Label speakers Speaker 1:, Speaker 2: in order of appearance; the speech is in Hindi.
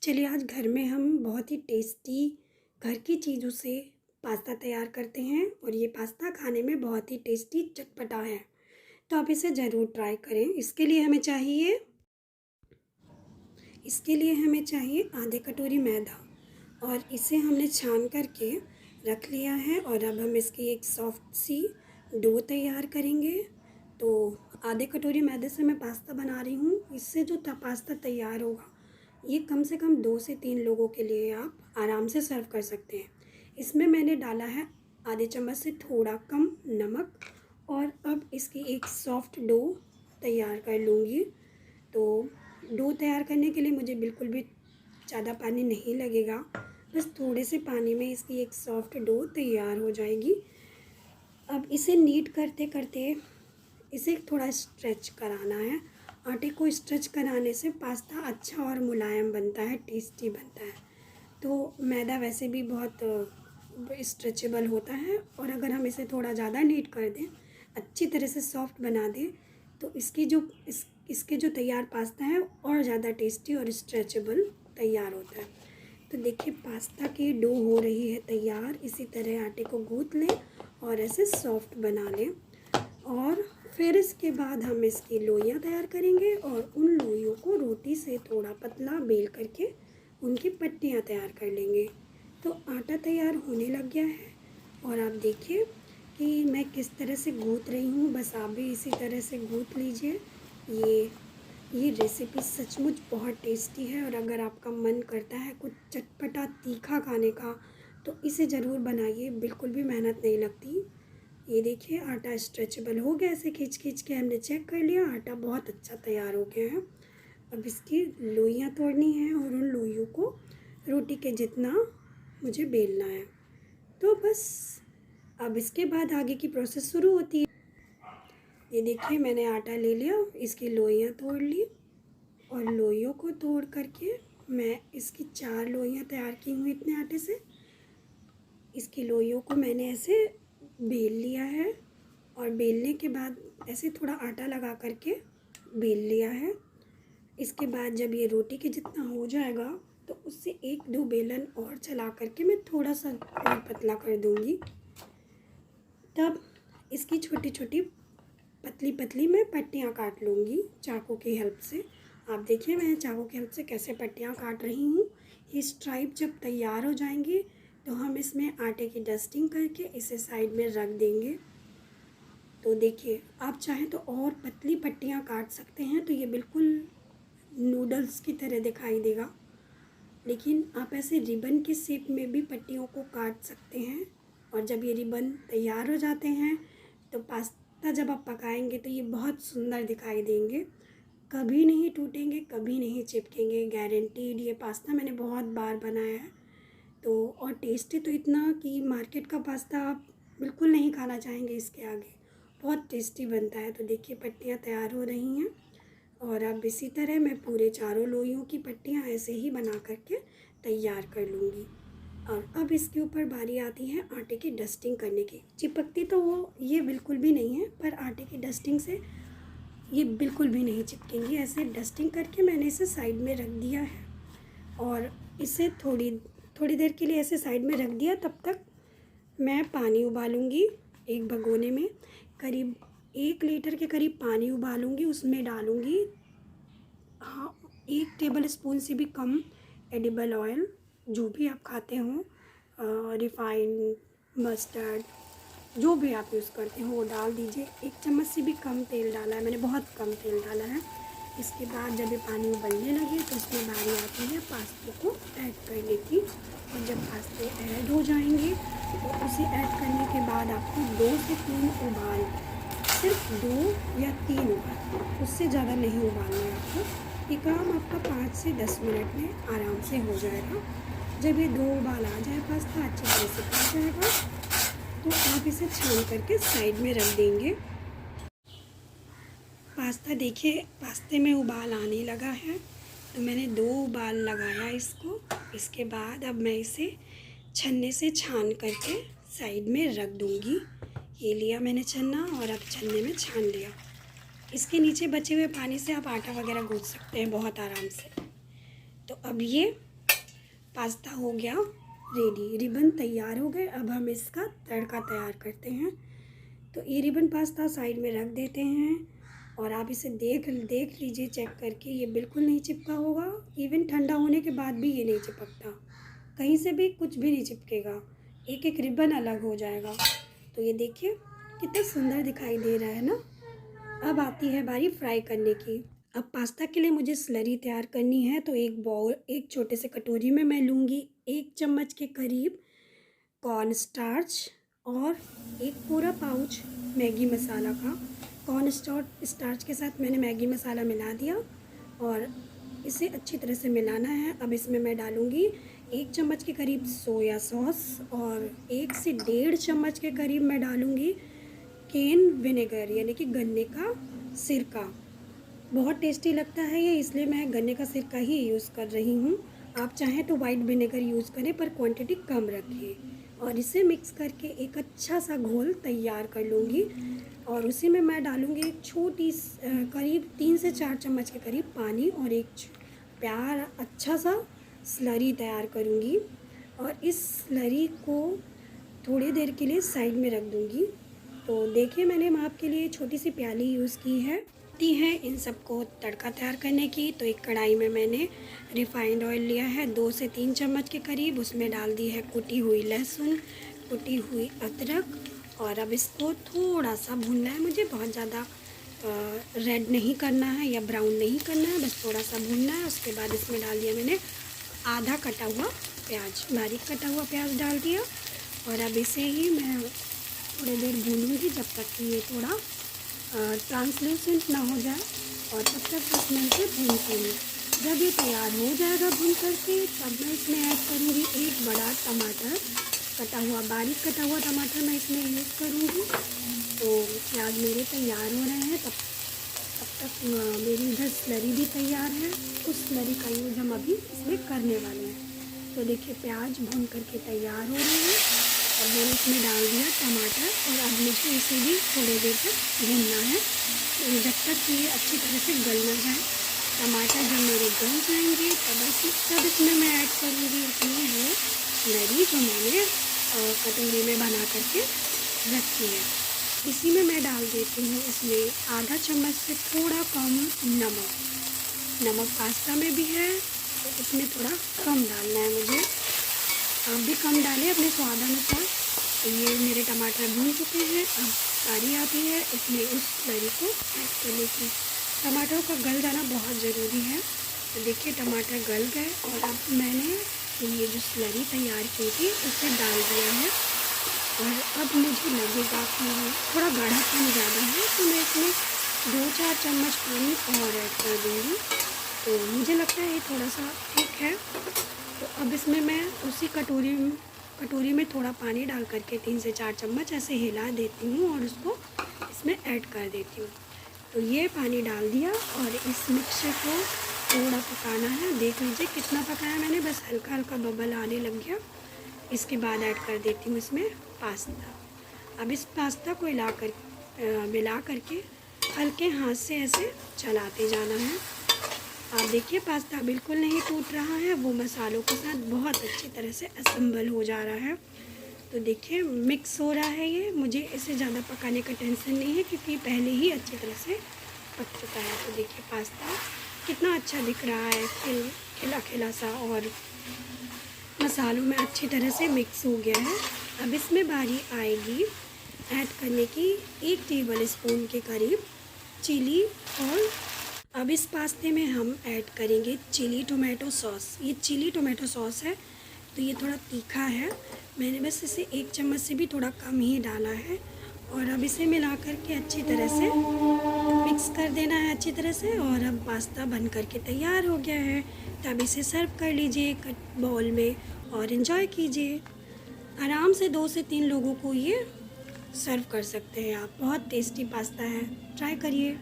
Speaker 1: चलिए आज घर में हम बहुत ही टेस्टी घर की चीज़ों से पास्ता तैयार करते हैं और ये पास्ता खाने में बहुत ही टेस्टी चटपटा है। तो आप इसे ज़रूर ट्राई करें। इसके लिए हमें चाहिए आधे कटोरी मैदा और इसे हमने छान करके रख लिया है। और अब हम इसकी एक सॉफ्ट सी डो तैयार करेंगे। तो आधे कटोरी मैदे से मैं पास्ता बना रही हूँ। इससे जो पास्ता तैयार होगा ये कम से कम 2 से 3 लोगों के लिए आप आराम से सर्व कर सकते हैं। इसमें मैंने डाला है आधे चम्मच से थोड़ा कम नमक। और अब इसकी एक सॉफ्ट डो तैयार कर लूँगी। तो डो तैयार करने के लिए मुझे बिल्कुल भी ज़्यादा पानी नहीं लगेगा, बस थोड़े से पानी में इसकी एक सॉफ्ट डो तैयार हो जाएगी। अब इसे नीट करते करते इसे थोड़ा स्ट्रेच कराना है। आटे को स्ट्रेच कराने से पास्ता अच्छा और मुलायम बनता है, टेस्टी बनता है। तो मैदा वैसे भी बहुत स्ट्रेचेबल होता है और अगर हम इसे थोड़ा ज़्यादा नीट कर दें, अच्छी तरह से सॉफ्ट बना दें, तो इसके जो तैयार पास्ता है और ज़्यादा टेस्टी और स्ट्रेचेबल तैयार होता है। तो देखिए पास्ता की डो हो रही है तैयार। इसी तरह आटे को गूँथ लें और ऐसे सॉफ्ट बना लें। और फिर इसके बाद हम इसकी लोइयाँ तैयार करेंगे और उन लोइयों को रोटी से थोड़ा पतला बेल करके उनकी पट्टियाँ तैयार कर लेंगे। तो आटा तैयार होने लग गया है और आप देखिए कि मैं किस तरह से गूँथ रही हूँ। बस आप भी इसी तरह से गूँथ लीजिए। ये रेसिपी सचमुच बहुत टेस्टी है और अगर आपका मन करता है कुछ चटपटा तीखा खाने का तो इसे ज़रूर बनाइए, बिल्कुल भी मेहनत नहीं लगती। ये देखिए आटा स्ट्रेचेबल हो गया। ऐसे खींच खींच के हमने चेक कर लिया, आटा बहुत अच्छा तैयार हो गया है। अब इसकी लोइयाँ तोड़नी है और उन लोइयों को रोटी के जितना मुझे बेलना है। तो बस अब इसके बाद आगे की प्रोसेस शुरू होती है। ये देखिए मैंने आटा ले लिया, इसकी लोइयाँ तोड़ ली और लोइयों को तोड़ करके मैं इसकी 4 लोइयाँ तैयार की हूँ इतने आटे से। इसकी लोइयों को मैंने ऐसे बेल लिया है और बेलने के बाद ऐसे थोड़ा आटा लगा करके बेल लिया है। इसके बाद जब ये रोटी के जितना हो जाएगा तो उससे 1-2 बेलन और चला करके मैं थोड़ा सा और पतला कर दूँगी। तब इसकी छोटी छोटी पतली पतली मैं पट्टियाँ काट लूँगी चाकू की हेल्प से। आप देखिए मैं चाकू की हेल्प से कैसे पट्टियाँ काट रही हूँ। ये स्ट्राइप जब तैयार हो जाएंगी तो हम इसमें आटे की डस्टिंग करके इसे साइड में रख देंगे। तो देखिए आप चाहें तो और पतली पट्टियाँ काट सकते हैं, तो ये बिल्कुल नूडल्स की तरह दिखाई देगा। लेकिन आप ऐसे रिबन के शेप में भी पट्टियों को काट सकते हैं। और जब ये रिबन तैयार हो जाते हैं तो पास्ता जब आप पकाएंगे तो ये बहुत सुंदर दिखाई देंगे, कभी नहीं टूटेंगे, कभी नहीं चिपकेंगे, गारंटीड। ये पास्ता मैंने बहुत बार बनाया है तो और टेस्टी तो इतना कि मार्केट का पास्ता आप बिल्कुल नहीं खाना चाहेंगे इसके आगे, बहुत टेस्टी बनता है। तो देखिए पट्टियाँ तैयार हो रही हैं और अब इसी तरह मैं पूरे चारों लोइयों की पट्टियाँ ऐसे ही बना करके तैयार कर लूँगी। और अब इसके ऊपर बारी आती है आटे की डस्टिंग करने की। चिपकती तो ये बिल्कुल भी नहीं है, पर आटे की डस्टिंग से ये बिल्कुल भी नहीं चिपकेंगी। ऐसे डस्टिंग करके मैंने इसे साइड में रख दिया है और इसे थोड़ी देर के लिए ऐसे साइड में रख दिया। तब तक मैं पानी उबालूँगी। एक भगोने में करीब 1 लीटर के करीब पानी उबालूँगी। उसमें डालूँगी 1 टेबल स्पून से भी कम एडिबल ऑयल, जो भी आप खाते हो, रिफाइंड, मस्टर्ड, जो भी आप यूज़ करते हो वो डाल दीजिए। 1 चम्मच से भी कम तेल डाला है मैंने, बहुत कम तेल डाला है। इसके बाद जब ये पानी उबलने लगे तो इसमें बारी आती है पास्ते को ऐड करने की। और जब पास्ते ऐड हो जाएंगे तो उसे ऐड करने के बाद आपको 2 से 3 उबाल, सिर्फ 2 या 3 उबाल, उससे ज़्यादा नहीं उबालना है आपको। ये काम आपका 5 से 10 मिनट में आराम से हो जाएगा। जब ये 2 उबाल आ जाए, पास्ता अच्छी तरह से पक जाएगा, तो आप इसे छान करके साइड में रख देंगे। पास्ता देखिए पास्ते में उबाल आने लगा है तो मैंने 2 उबाल लगाया इसको। इसके बाद अब मैं इसे छन्ने से छान करके साइड में रख दूँगी। ये लिया मैंने छन्ना और अब छन्ने में छान लिया। इसके नीचे बचे हुए पानी से आप आटा वगैरह गूँथ सकते हैं बहुत आराम से। तो अब ये पास्ता हो गया रेडी, रिबन तैयार हो गए। अब हम इसका तड़का तैयार करते हैं। तो ये रिबन पास्ता साइड में रख देते हैं और आप इसे देख लीजिए चेक करके, ये बिल्कुल नहीं चिपका होगा। इवन ठंडा होने के बाद भी ये नहीं चिपकता, कहीं से भी कुछ भी नहीं चिपकेगा, एक एक रिबन अलग हो जाएगा। तो ये देखिए कितना सुंदर दिखाई दे रहा है ना। अब आती है बारी फ्राई करने की। अब पास्ता के लिए मुझे स्लरी तैयार करनी है। तो एक छोटे से कटोरी में मैं लूँगी 1 चम्मच के करीब कॉर्न स्टार्च और एक पूरा पाउच मैगी मसाला का। कॉर्न स्टार्च के साथ मैंने मैगी मसाला मिला दिया और इसे अच्छी तरह से मिलाना है। अब इसमें मैं डालूँगी 1 चम्मच के करीब सोया सॉस और 1 से 1.5 चम्मच के करीब मैं डालूँगी केन विनेगर यानी कि गन्ने का सिरका। बहुत टेस्टी लगता है ये, इसलिए मैं गन्ने का सिरका ही यूज़ कर रही हूँ। आप चाहें तो वाइट विनेगर यूज़ करें पर क्वांटिटी कम रखें। और इसे मिक्स करके एक अच्छा सा घोल तैयार कर लूँगी और उसी में मैं डालूँगी एक छोटी करीब 3 से 4 चम्मच के करीब पानी और एक प्यारा अच्छा सा स्लरी तैयार करूँगी। और इस स्लरी को थोड़ी देर के लिए साइड में रख दूँगी। तो देखिए मैंने माप के लिए छोटी सी प्याली यूज़ की है इन सबको तड़का तैयार करने की। तो एक कढ़ाई में मैंने रिफाइंड ऑयल लिया है 2 से 3 चम्मच के करीब, उसमें डाल दी है कुटी हुई लहसुन, कुटी हुई अदरक और अब इसको थोड़ा सा भूनना है। मुझे बहुत ज़्यादा रेड नहीं करना है या ब्राउन नहीं करना है, बस थोड़ा सा भूनना है। उसके बाद इसमें डाल दिया मैंने आधा कटा हुआ प्याज, बारीक कटा हुआ प्याज डाल दिया और अब इसे ही मैं थोड़ी देर भूनूंगी जब तक कि ये थोड़ा ट्रांसलूसेंट ना हो जाए और तब तक इसमें से भूनती हूँ। जब ये तैयार हो जाएगा भून करके तब मैं इसमें ऐड करूँगी एक बड़ा टमाटर, बारीक कटा हुआ टमाटर मैं इसमें यूज़ करूँगी। तो प्याज मेरे तैयार हो रहे हैं, तब तक मेरी इधर स्लरी भी तैयार है। उस स्लरी का यूज़ हम अभी इसमें करने वाले हैं। तो देखिए प्याज भून करके तैयार हो रहे हैं और मैंने इसमें डाल दिया टमाटर और अब मुझे इसे भी थोड़ी देर तक भूनना है जब तक ये अच्छी तरह से गल ना जाए। टमाटर जब मेरे गल जाएंगे तब इसमें मैं ऐड करूँगी अपनी वो स्लरी जो मैंने कटोरी में बना करके रखी है। इसी में मैं डाल देती हूँ इसमें आधा चम्मच से थोड़ा कम नमक पास्ता में भी है तो इसमें थोड़ा कम डालना है मुझे, आप भी कम डालें अपने स्वाद अनुसार। तो ये मेरे टमाटर भून चुके हैं, अब बारी आती है इसमें उस स्लरी को ऐड करने की। टमाटरों का गल जाना बहुत ज़रूरी है। तो देखिए टमाटर गल गए और अब मैंने ये जो स्लरी तैयार की थी उसे डाल दिया है और अब मुझे लगेगा कि थोड़ा गाढ़ापन ज़्यादा है तो मैं इसमें 2-4 चम्मच पानी और ऐड कर दूँगी। तो मुझे लगता है ये थोड़ा सा ठीक है। तो अब इसमें मैं उसी कटोरी में थोड़ा पानी डाल करके 3 से 4 चम्मच ऐसे हिला देती हूँ और उसको इसमें ऐड कर देती हूँ। तो ये पानी डाल दिया और इस मिक्सचर को थोड़ा पकाना है। देख लीजिए कितना पकाया मैंने, बस हल्का हल्का बबल आने लग गया। इसके बाद ऐड कर देती हूँ इसमें पास्ता। अब इस पास्ता को मिला करके हल्के हाथ से ऐसे चलाते जाना है। आप देखिए पास्ता बिल्कुल नहीं टूट रहा है, वो मसालों के साथ बहुत अच्छी तरह से असेंबल हो जा रहा है। तो देखिए मिक्स हो रहा है ये, मुझे इसे ज़्यादा पकाने का टेंशन नहीं है क्योंकि पहले ही अच्छी तरह से पक चुका है। तो देखिए पास्ता कितना अच्छा दिख रहा है, खिला खिला सा और मसालों में अच्छी तरह से मिक्स हो गया है। अब इसमें बारी आएगी ऐड करने की 1 टेबल स्पून के करीब चिली। और अब इस पास्ते में हम ऐड करेंगे चिली टोमेटो सॉस। ये चिली टोमेटो सॉस है तो ये थोड़ा तीखा है, मैंने बस इसे 1 चम्मच से भी थोड़ा कम ही डाला है। और अब इसे मिला करके अच्छी तरह से मिक्स कर देना है अच्छी तरह से। और अब पास्ता बन करके तैयार हो गया है। तब इसे सर्व कर लीजिए बाउल में और एंजॉय कीजिए। आराम से 2 से 3 लोगों को ये सर्व कर सकते हैं आप। बहुत टेस्टी पास्ता है, ट्राई करिए।